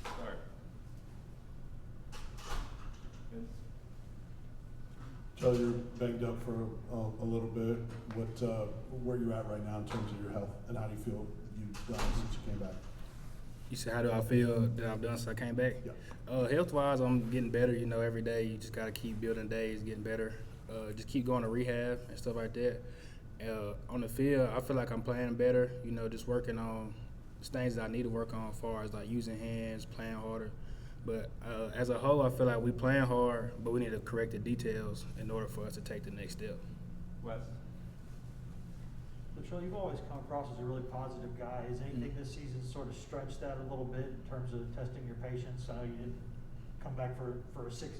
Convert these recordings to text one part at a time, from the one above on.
Start. Joe, you're banged up for a little bit. Where you at right now in terms of your health, and how do you feel you've done since you came back? You said, how do I feel that I've done since I came back? Yeah. Health-wise, I'm getting better. Every day you just got to keep building days, getting better. Just keep going to rehab and stuff like that. On the field, I feel like I'm playing better, just working on things that I need to work on as far as like using hands, playing harder. But as a whole, I feel like we playing hard, but we need to correct the details in order for us to take the next step. Wes. Latrell, you've always come across as a really positive guy. Is anything this season sort of stretched that a little bit in terms of testing your patience? I know you didn't come back for a super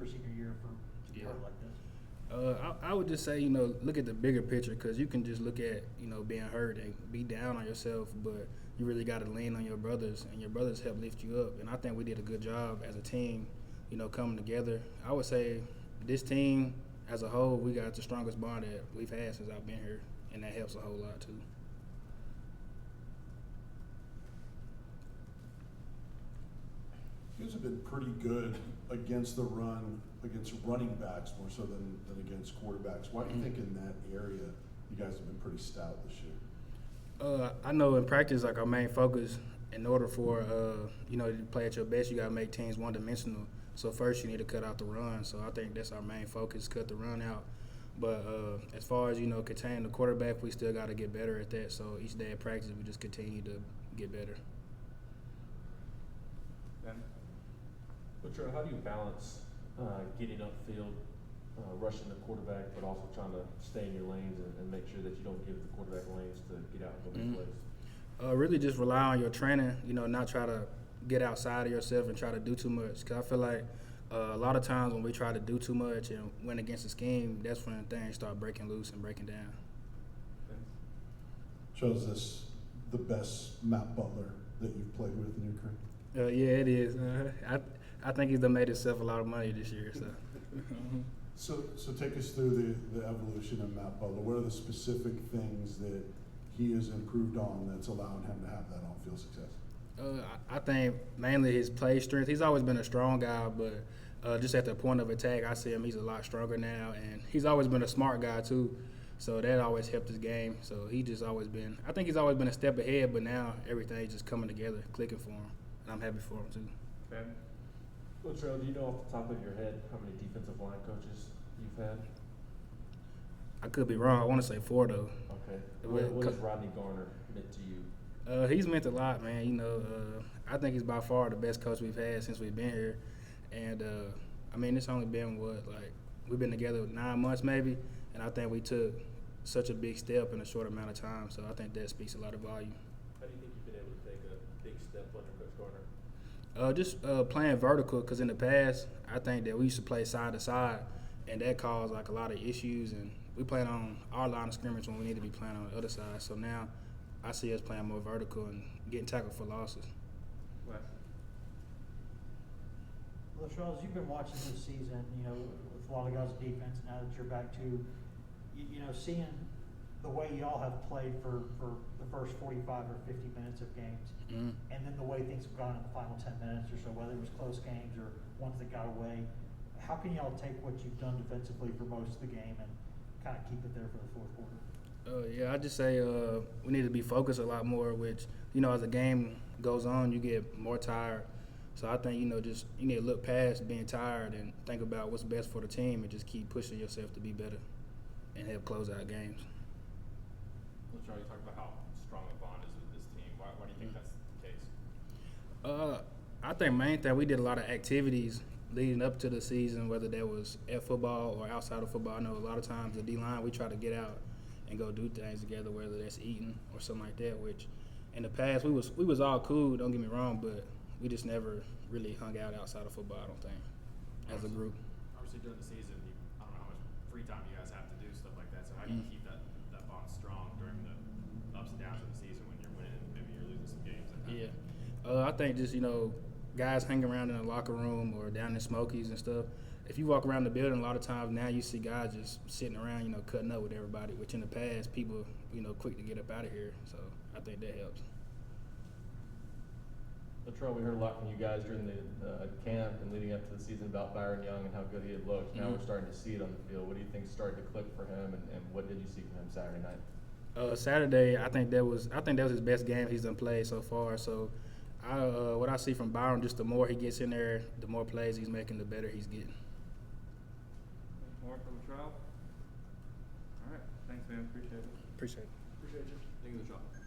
senior year for hurt like this. I would just say, look at the bigger picture, because you can just look at, being hurt and be down on yourself, but you really got to lean on your brothers, and your brothers help lift you up. And I think we did a good job as a team, coming together. I would say this team as a whole, we got the strongest bond that we've had since I've been here, and that helps a whole lot too. You guys have been pretty good against the run, against running backs more so than against quarterbacks. Why do you think in that area you guys have been pretty stout this year? I know in practice, like our main focus, in order for to play at your best, you got to make teams one-dimensional. So first, you need to cut out the run. So I think that's our main focus: cut the run out. But as far as containing the quarterback, we still got to get better at that. So each day of practice, we just continue to get better. Butler, how do you balance getting upfield, rushing the quarterback, but also trying to stay in your lanes and make sure that you don't give the quarterback lanes to get out and go big plays? Really just rely on your training, not try to get outside of yourself and try to do too much. Because I feel like a lot of times when we try to do too much and win against the scheme, that's when things start breaking loose and breaking down. Shows this the best Matt Butler that you've played with in your career? Yeah, it is. I think he's done made himself a lot of money this year. So. So take us through the evolution of Matt Butler. What are the specific things that he has improved on that's allowing him to have that on-field success? I think mainly his play strength. He's always been a strong guy, but just at the point of attack, I see him, he's a lot stronger now. And he's always been a smart guy, too. So that always helped his game. So he just always been – I think he's always been a step ahead, but now everything's just coming together, clicking for him. And I'm happy for him, too. Okay. Latrell, do you know off the top of your head how many defensive line coaches you've had? I could be wrong. I want to say 4, though. Okay. What has Rodney Garner meant to you? He's meant a lot, man. I think he's by far the best coach we've had since we've been here. And, it's only been, we've been together 9 months maybe, and I think we took such a big step in a short amount of time. So I think that speaks a lot of volume. How do you think you've been able to take a big step under Coach Garner? Just playing vertical, because in the past, I think that we used to play side to side, and that caused a lot of issues. And we played on our line of scrimmage when we need to be playing on the other side. So now I see us playing more vertical and getting tackled for losses. Latrell, as you've been watching this season, with a lot of guys' defense, now that you're back to, seeing the way y'all have played for the first 45 or 50 minutes of games, and then the way things have gone in the final 10 minutes or so, whether it was close games or ones that got away, how can y'all take what you've done defensively for most of the game and kind of keep it there for the fourth quarter? I just say we need to be focused a lot more, which, as the game goes on, you get more tired. So I think, you need to look past being tired and think about what's best for the team and just keep pushing yourself to be better and help close out games. Latrell, you talked about how strong a bond is with this team. Why do you think that's the case? I think main thing, we did a lot of activities leading up to the season, whether that was at football or outside of football. I know a lot of times the D-line, we try to get out and go do things together, whether that's eating or something like that, which in the past we was all cool, don't get me wrong, but we just never really hung out outside of football, I don't think, as a group. Obviously during the season, I don't know how much free time you guys have to do stuff like that, so how do you keep that bond strong during the ups and downs of the season when you're winning and maybe you're losing some games? I think just, guys hang around in the locker room or down in Smokies and stuff. If you walk around the building, a lot of times now you see guys just sitting around, you know, cutting up with everybody, which in the past, people, you know, quick to get up out of here. So I think that helps. Latrell, we heard a lot from you guys during the camp and leading up to the season about Byron Young and how good he had looked. Now we're starting to see it on the field. What do you think started to click for him, and what did you see from him Saturday night? Saturday, I think that was his best game he's done played so far. So, what I see from Byron, just the more he gets in there, the more plays he's making, the better he's getting. More for Latrell? All right, thanks, man. Appreciate it. Appreciate it. Appreciate you. Thank you, Latrell.